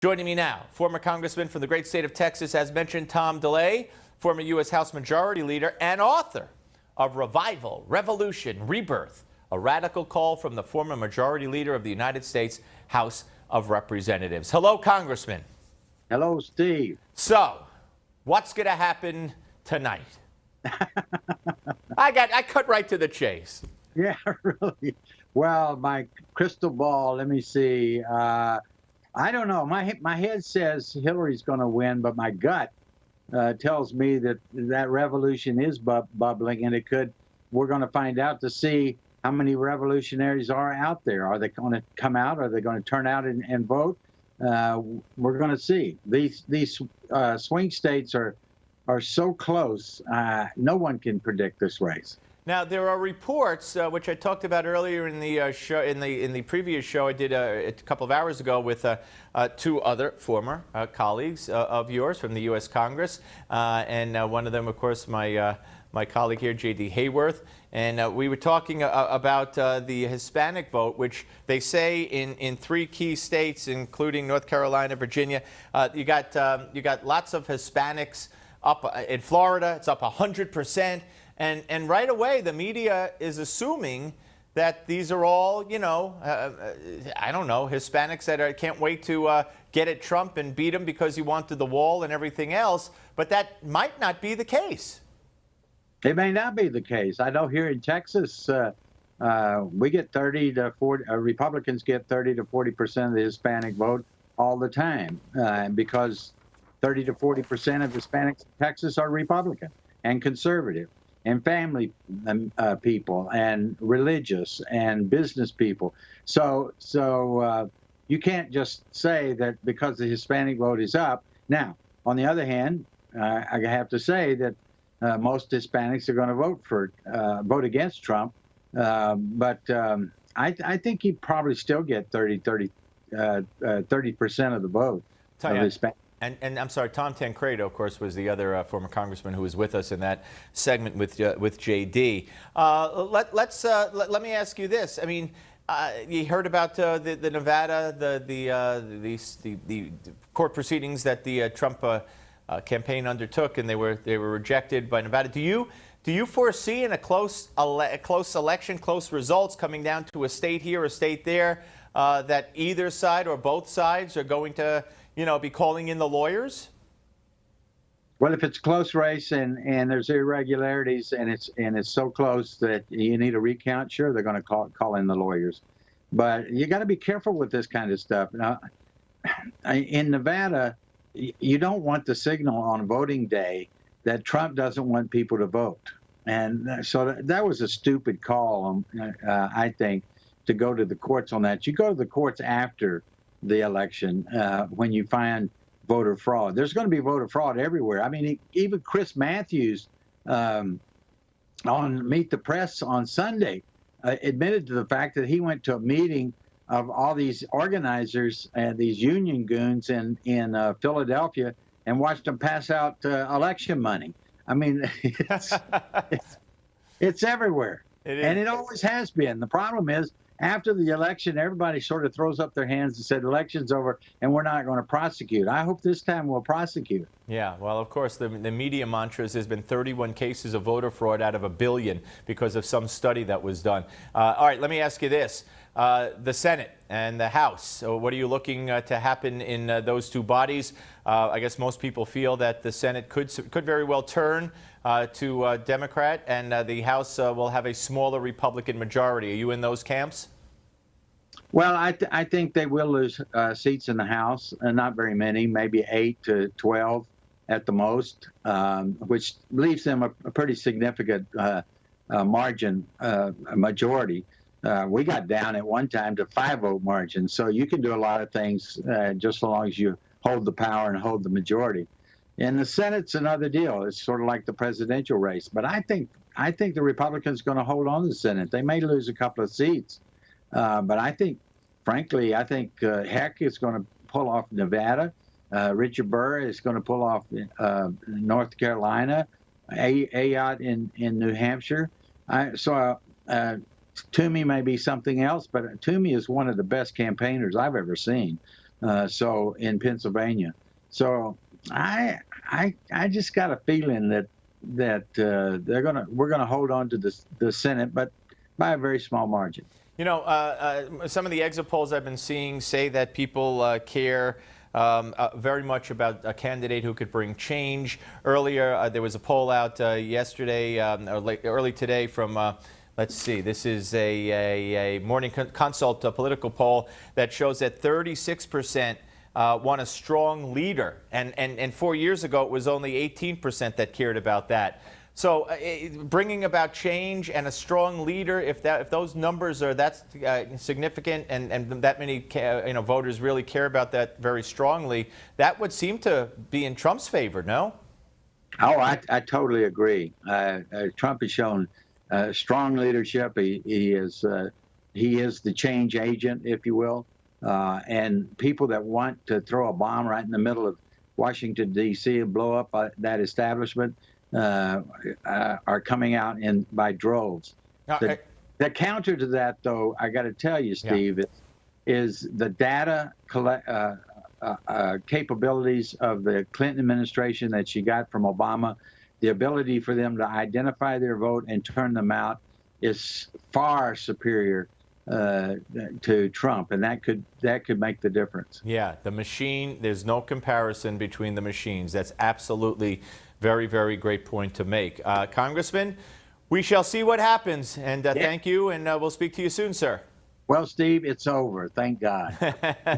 Joining me now, former Congressman from the great state of Texas, as mentioned, Tom DeLay, former U.S. House Majority Leader and author of Revival, Revolution, Rebirth, a radical call from the former Majority Leader of the United States House of Representatives. Hello, Congressman. Hello, Steve. So, what's going to happen tonight? I cut right to the chase. Yeah, really. Well, my crystal ball, let me see. I don't know. My head says Hillary's going to win, but my gut tells me that revolution is bubbling, and we're going to find out to see how many revolutionaries are out there. Are they going to come out? Are they going to turn out and vote? We're going to see. These swing states are so close. No one can predict this race. Now, there are reports, which I talked about earlier in the show, in the previous show I did a couple of hours ago with two other former colleagues of yours from the U.S. Congress, and one of them, of course, my colleague here, J.D. Hayworth, and we were talking about the Hispanic vote, which they say in three key states, including North Carolina, Virginia, you got lots of Hispanics up in Florida. It's up 100%. And right away, the media is assuming that these are all, I don't know, Hispanics that can't wait to get at Trump and beat him because he wanted the wall and everything else. But that might not be the case. It may not be the case. I know here in Texas, we get 30 to 40, Republicans get 30 to 40% of the Hispanic vote all the time because 30 to 40% of Hispanics in Texas are Republican and conservative, and family people, and religious, and business people. So you can't just say that because the Hispanic vote is up. Now, on the other hand, I have to say that most Hispanics are going to vote against Trump, but I think he'd probably still get 30% of the vote of Hispanic. And I'm sorry, Tom Tancredo, of course, was the other former congressman who was with us in that segment with J.D. Let me ask you this. I mean, you heard about the Nevada, the court proceedings that the Trump campaign undertook, and they were rejected by Nevada. Do you foresee in a close election, close results coming down to a state here, a state there, that either side or both sides are going to be calling in the lawyers? Well, if it's a close race and there's irregularities and it's so close that you need a recount, sure, they're going to call in the lawyers. But you got to be careful with this kind of stuff. Now, in Nevada, you don't want the signal on voting day that Trump doesn't want people to vote. And so that was a stupid call, I think, to go to the courts on that. You go to the courts after the election when you find voter fraud. There's going to be voter fraud everywhere. I mean, even Chris Matthews on Meet the Press on Sunday admitted to the fact that he went to a meeting of all these organizers and these union goons in Philadelphia and watched them pass out election money. I mean, it's everywhere. And it always has been. The problem is, after the election, everybody sort of throws up their hands and said, election's over, and we're not going to prosecute. I hope this time we'll prosecute. Yeah, well, of course, the media mantras, there's been 31 cases of voter fraud out of 1 billion because of some study that was done. All right, let me ask you this. The Senate and the House, so what are you looking to happen in those two bodies? I guess most people feel that the Senate could very well turn to Democrat, and the House will have a smaller Republican majority. Are you in those camps? Well, I think they will lose seats in the House, not very many, maybe 8 to 12 at the most, which leaves them a pretty significant margin, majority. We got down at one time to 5-vote margin, so you can do a lot of things just so long as you hold the power and hold the majority. And the Senate's another deal. It's sort of like the presidential race. But I think the Republicans are going to hold on to the Senate. They may lose a couple of seats, but frankly, I think Heck is going to pull off Nevada. Richard Burr is going to pull off North Carolina. Ayotte in New Hampshire. Toomey may be something else, but Toomey is one of the best campaigners I've ever seen. So in Pennsylvania. So I just got a feeling that we're gonna hold on to the Senate, but by a very small margin. You know, some of the exit polls I've been seeing say that people care very much about a candidate who could bring change. Earlier, there was a poll out yesterday, or early today from, let's see, this is a Morning Consult political poll that shows that 36% want a strong leader. And 4 years ago, it was only 18% that cared about that. So bringing about change and a strong leader, if those numbers are that significant and that many voters really care about that very strongly, that would seem to be in Trump's favor, no? Oh, I totally agree. Trump has shown strong leadership. He is the change agent, if you will. And people that want to throw a bomb right in the middle of Washington, D.C. and blow up that establishment are coming out by droves. The counter to that, though, I got to tell you, Steve, is the data capabilities of the Clinton administration that she got from Obama. The ability for them to identify their vote and turn them out is far superior to Trump, and that could make the difference. Yeah, the machine, there's no comparison between the machines. That's absolutely very, very great point to make. Congressman, we shall see what happens, and thank you, and we'll speak to you soon, sir. Well, Steve, it's over. Thank God.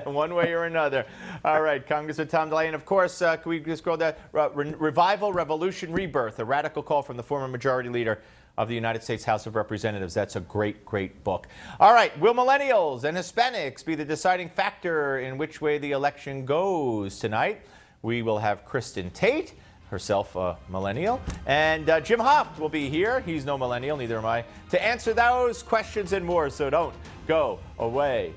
One way or another. All right, Congressman Tom DeLay. And of course, can we just scroll that? Revival, Revolution, Rebirth, a radical call from the former majority leader of the United States House of Representatives. That's a great, great book. All right, will millennials and Hispanics be the deciding factor in which way the election goes tonight? We will have Kristen Tate, herself a millennial, and Jim Hoft will be here. He's no millennial, neither am I, to answer those questions and more, so don't go away.